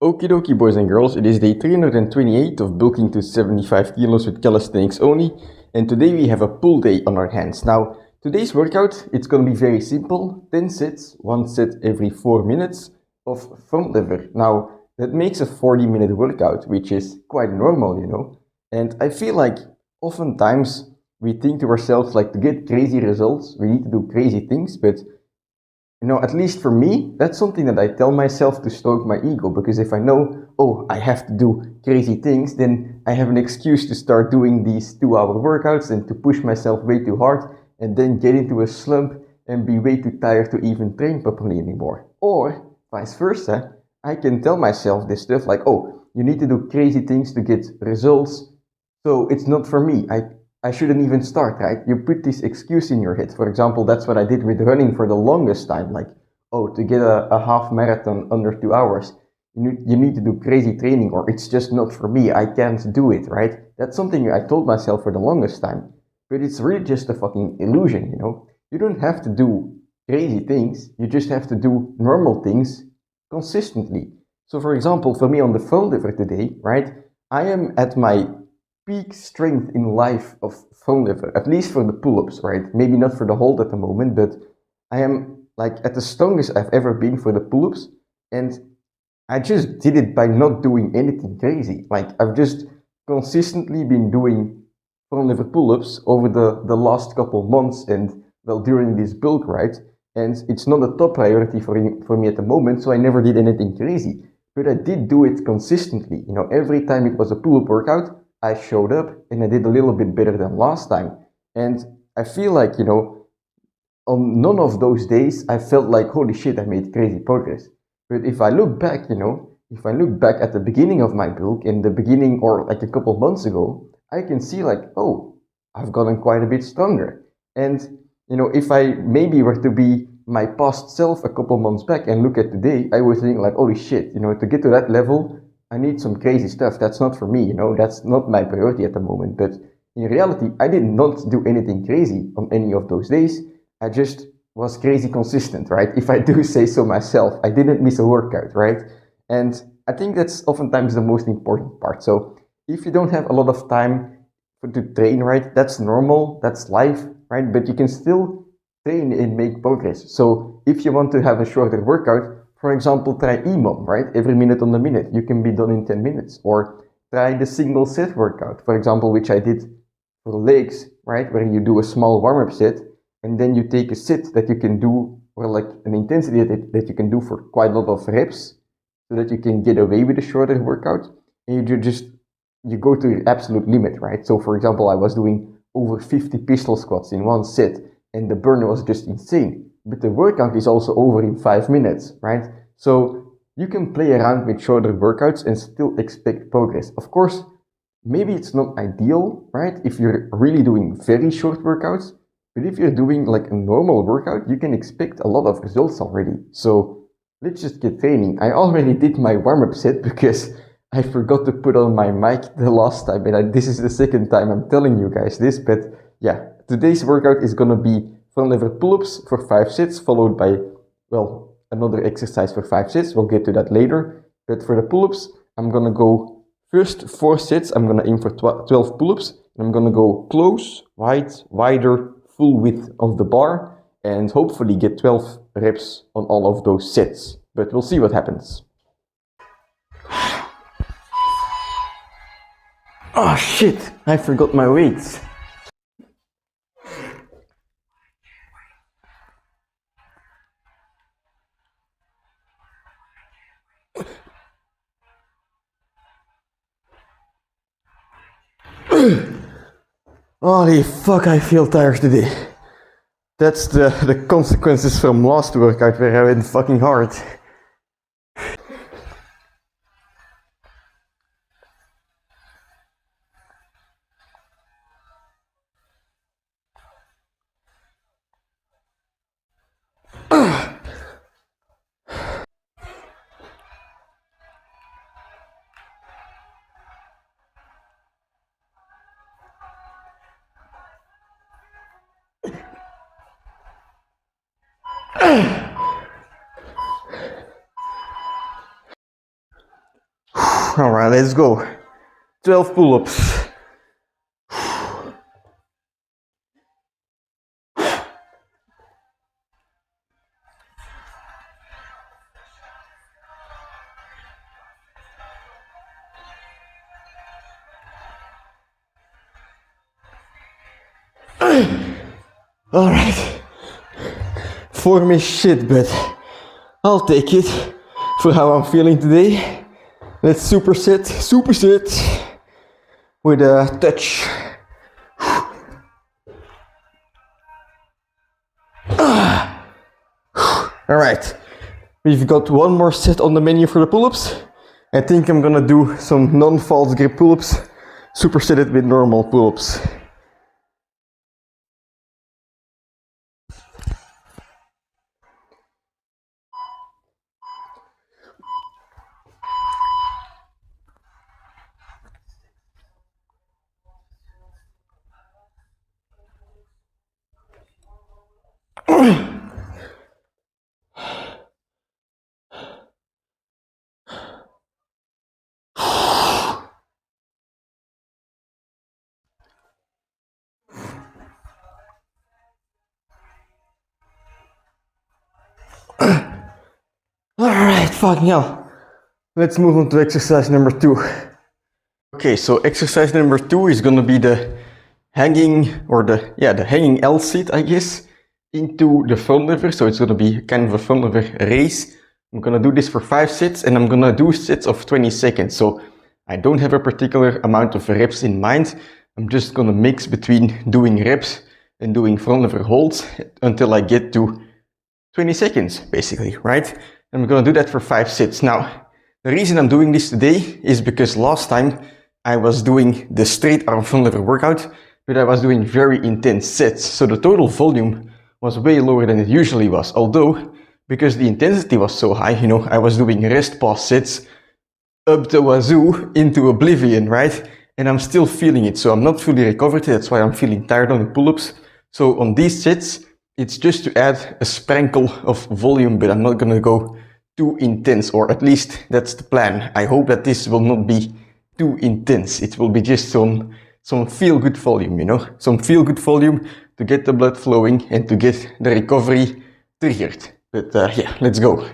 Okie dokie boys and girls, it is day 328 of bulking to 75 kilos with calisthenics only, and today we have a pull day on our hands. Now, today's workout, it's gonna be very simple, 10 sets, 1 set every 4 minutes of front lever. Now, that makes a 40-minute workout, which is quite normal, you know, and I feel like oftentimes we think to ourselves like to get crazy results, we need to do crazy things, but you know, at least for me, that's something that I tell myself to stoke my ego, because if I know, oh, I have to do crazy things, then I have an excuse to start doing these 2-hour workouts and to push myself way too hard and then get into a slump and be way too tired to even train properly anymore. Or vice versa, I can tell myself this stuff like, oh, you need to do crazy things to get results, so it's not for me. I shouldn't even start, right? You put this excuse in your head. For example, that's what I did with running for the longest time. Like, oh, to get a half marathon under 2 hours, you need to do crazy training, or it's just not for me. I can't do it, right? That's something I told myself for the longest time. But it's really just a fucking illusion, you know? You don't have to do crazy things. You just have to do normal things consistently. So, for example, for me on the phone lever today, right? I am at my peak strength in life of phone lever, at least for the pull-ups, right? Maybe not for the hold at the moment, but I am like at the strongest I've ever been for the pull-ups, and I just did it by not doing anything crazy. Like I've just consistently been doing phone lever pull-ups over the last couple months and well during this bulk, right? And it's not a top priority for me at the moment, so I never did anything crazy. But I did do it consistently. You know, every time it was a pull-up workout, I showed up and I did a little bit better than last time. And I feel like, you know, on none of those days, I felt like, holy shit, I made crazy progress. But if I look back, you know, if I look back at the beginning of my bulk, in the beginning or like a couple months ago, I can see like, oh, I've gotten quite a bit stronger. And, you know, if I maybe were to be my past self a couple months back and look at today, I would think like, holy shit, you know, to get to that level, I need some crazy stuff. That's not for me, you know, that's not my priority at the moment. But in reality, I did not do anything crazy on any of those days. I just was crazy consistent, right? If I do say so myself, I didn't miss a workout, right? And I think that's oftentimes the most important part. So if you don't have a lot of time to train, right, that's normal, that's life, right? But you can still train and make progress. So if you want to have a shorter workout, for example, try EMOM, right? Every minute on the minute, you can be done in 10 minutes. Or try the single set workout, for example, which I did for legs, right? Where you do a small warm-up set, and then you take a set that you can do, or like an intensity that you can do for quite a lot of reps, so that you can get away with a shorter workout, and you go to your absolute limit, right? So for example, I was doing over 50 pistol squats in one set, and the burn was just insane. But the workout is also over in 5 minutes, right? So you can play around with shorter workouts and still expect progress. Of course, maybe it's not ideal, right? If you're really doing very short workouts, but if you're doing like a normal workout, you can expect a lot of results already. So let's just get training. I already did my warm-up set because I forgot to put on my mic the last time, and this is the second time I'm telling you guys this, but yeah, today's workout is gonna be front lever pull-ups for 5 sets, followed by, well, another exercise for 5 sets. We'll get to that later. But for the pull-ups, I'm gonna go first 4 sets. I'm gonna aim for 12 pull-ups, and I'm gonna go close, wide, wider, full width of the bar, and hopefully get 12 reps on all of those sets. But we'll see what happens. Oh shit, I forgot my weights. Holy fuck, I feel tired today. That's the consequences from last workout where I went fucking hard. Alright, let's go. 12 pull-ups. Alright. Form is shit, but I'll take it for how I'm feeling today. Let's superset with a touch. Alright, we've got one more set on the menu for the pull-ups. I think I'm gonna do some non-false grip pull-ups, superset it with normal pull-ups. Alright, fucking hell. Let's move on to exercise number 2. Okay, so exercise number 2 is gonna be the hanging, or the hanging L sit, I guess, into the front lever. So it's gonna be kind of a front lever race. I'm gonna do this for 5 sets, and I'm gonna do sets of 20 seconds. So I don't have a particular amount of reps in mind. I'm just gonna mix between doing reps and doing front lever holds until I get to 20 seconds, basically, right? I'm gonna do that for 5 sets. Now, the reason I'm doing this today is because last time I was doing the straight arm front lever workout, but I was doing very intense sets. So the total volume was way lower than it usually was. Although, because the intensity was so high, you know, I was doing rest pause sets up the wazoo into oblivion, right? And I'm still feeling it. So I'm not fully recovered. That's why I'm feeling tired on the pull-ups. So on these sets, it's just to add a sprinkle of volume, but I'm not gonna go too intense, or at least that's the plan. I hope that this will not be too intense. It will be just some feel-good volume, you know? Some feel-good volume to get the blood flowing and to get the recovery triggered. But yeah, let's go.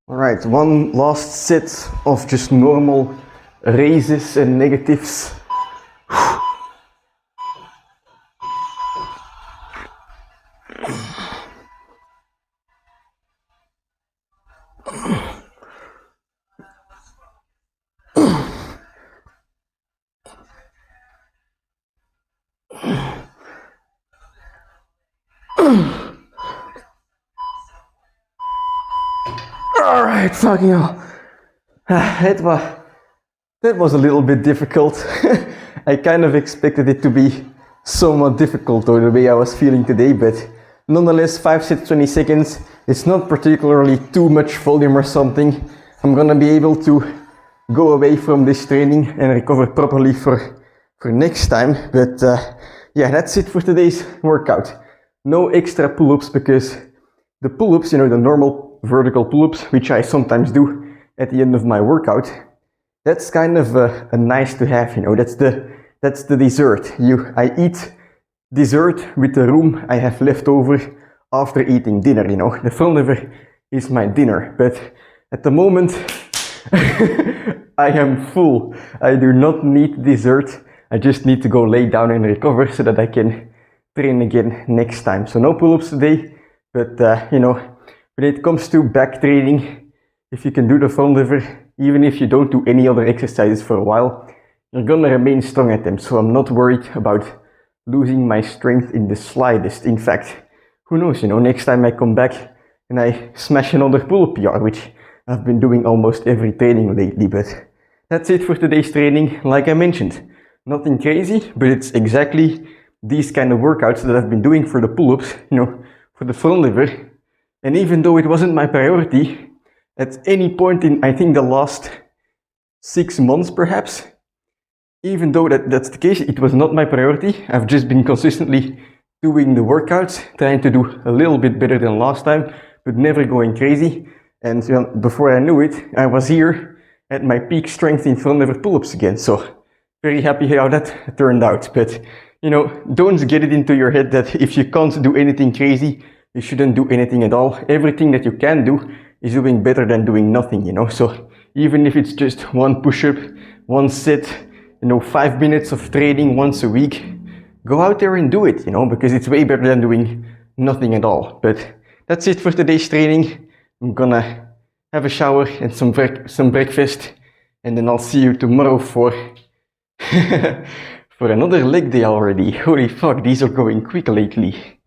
Alright, one last set of just normal raises and negatives. Alright, fucking hell. That was a little bit difficult. I kind of expected it to be somewhat difficult though, the way I was feeling today, but nonetheless, 5 sets, 20 seconds. It's not particularly too much volume or something. I'm gonna be able to go away from this training and recover properly for next time. But yeah, that's it for today's workout. No extra pull-ups, because the pull-ups, you know, the normal vertical pull-ups, which I sometimes do at the end of my workout, that's kind of a nice to have, you know, that's the dessert. I eat dessert with the room I have left over after eating dinner, you know. The frontlever is my dinner, but at the moment I am full. I do not need dessert. I just need to go lay down and recover so that I can train again next time. So no pull-ups today, but you know, when it comes to back training, if you can do the frontlever, even if you don't do any other exercises for a while, you're gonna remain strong at them. So I'm not worried about losing my strength in the slightest. In fact, who knows, you know, next time I come back and I smash another pull-up PR, which I've been doing almost every training lately. But that's it for today's training. Like I mentioned, nothing crazy, but it's exactly these kind of workouts that I've been doing for the pull-ups, you know, for the frontlever. And even though it wasn't my priority, at any point in, I think, the last 6 months perhaps, even though that's the case, it was not my priority. I've just been consistently doing the workouts, trying to do a little bit better than last time, but never going crazy. And you know, before I knew it, I was here at my peak strength in frontlever pull-ups again. So very happy how that turned out. But you know, don't get it into your head that if you can't do anything crazy, you shouldn't do anything at all. Everything that you can do is doing better than doing nothing, you know. So even if it's just one push-up, one set, you know, 5 minutes of training once a week, go out there and do it, you know, because it's way better than doing nothing at all. But that's it for today's training. I'm gonna have a shower and some breakfast, and then I'll see you tomorrow for for another leg day already. Holy fuck, these are going quick lately.